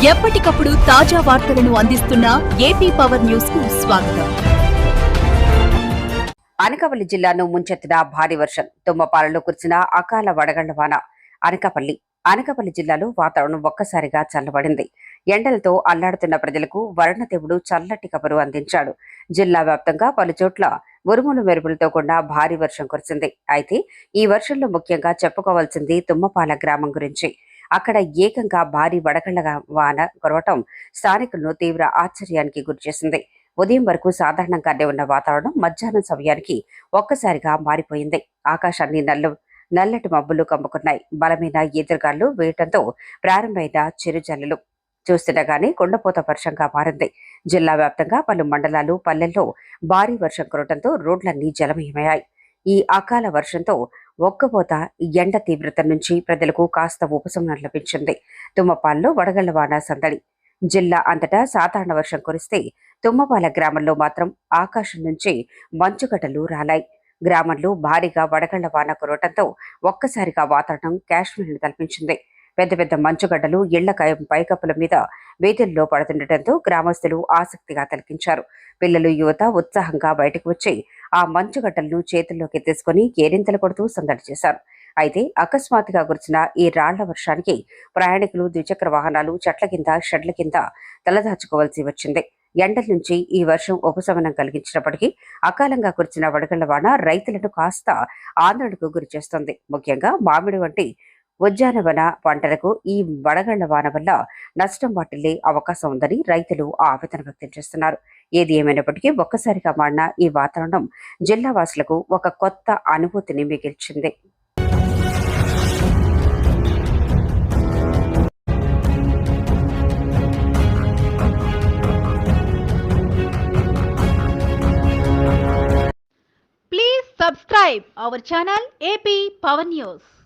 ఎప్పటికప్పుడు తాజా వార్తలను అందిస్తున్న ఏపీ పవర్ న్యూస్ కు స్వాగతం. అనకాపల్లి జిల్లాను ముంచెత్తిన భారీ వర్షం, తుమ్మపాలలో కురిసిన అకాల వడగళ్ల వాన. అనకాపల్లి జిల్లాలో వాతావరణం ఒక్కసారిగా చల్లబడింది. ఎండలతో అల్లాడుతున్న ప్రజలకు వరుణదేవుడు చల్లటి కబురు అందించాడు. జిల్లా వ్యాప్తంగా పలుచోట్ల ఉరుములు మెరుపులతో కూడిన భారీ వర్షం కురిసింది. అయితే ఈ వర్షంలో ముఖ్యంగా చెప్పుకోవాల్సింది తుమ్మపాల గ్రామం గురించి. అక్కడ ఏకంగా భారీ వడగళ్ల వాన కురవటం స్థానికులను తీవ్ర ఆశ్చర్యానికి గురిచేసింది. ఉదయం వరకు సాధారణంగానే ఉన్న వాతావరణం మధ్యాహ్నం సమయానికి ఒక్కసారిగా మారిపోయింది. ఆకాశాన్ని నల్లటి మబ్బులు కమ్ముకున్నాయి. బలమైన ఎదురుగాళ్లు వేయటంతో ప్రారంభమైన చిరుజల్లులు చూస్తుండగానే కుండపోత వర్షంగా మారింది. జిల్లా వ్యాప్తంగా పలు మండలాలు, పల్లెల్లో భారీ వర్షం కురవడంతో రోడ్లన్నీ జలమయమయ్యాయి. ఈ అకాల వర్షంతో ఒక్కపోత ఎండ తీవ్రత నుంచి ప్రజలకు కాస్త ఉపశమనం లభించింది. తుమ్మపాలలో వడగళ్ల వాన సందడి. జిల్లా అంతటా సాధారణ వర్షం కురిస్తే తుమ్మపాల గ్రామంలో మాత్రం ఆకాశం నుంచి మంచుగడ్డలు రాలాయి. గ్రామంలో భారీగా వడగళ్ల వాన కురవటంతో ఒక్కసారిగా వాతావరణం కాశ్మీర్ను తలపించింది. పెద్ద పెద్ద మంచుగడ్డలు ఇళ్ల పైకప్పుల మీద వీధుల్లో పడుతుండటంతో గ్రామస్తులు ఆసక్తిగా తిలకించారు. పిల్లలు, యువత ఉత్సాహంగా బయటకు వచ్చి ఆ మంచుగడ్డలను చేతుల్లోకి తీసుకుని కేరింతలు కొడుతూ సందడి చేశారు. అయితే అకస్మాత్తుగా కురిసిన ఈ రాళ్ల వర్షానికి ప్రయాణికులు, ద్విచక్ర వాహనాలు చెట్ల కింద, షెడ్ల కింద తలదాచుకోవాల్సి వచ్చింది. ఎండల నుంచి ఈ వర్షం ఉపశమనం కలిగించినప్పటికీ అకాలంగా కురిసిన వడగళ్ల వాన రైతులను కాస్త ఆందోళనకు గురిచేస్తోంది. ముఖ్యంగా మామిడి వంటి ఉద్యానవన పంటలకు ఈ వడగళ్ల వాన వల్ల నష్టం వాటిల్లే అవకాశం ఉందని రైతులు ఆవేదన వ్యక్తం చేస్తున్నారు. ఏది ఏమైనప్పటికీ ఒక్కసారిగా మారిన ఈ వాతావరణం జిల్లా వాసులకు ఒక కొత్త అనుభూతిని మిగిల్చింది. Please subscribe our channel AP Power News.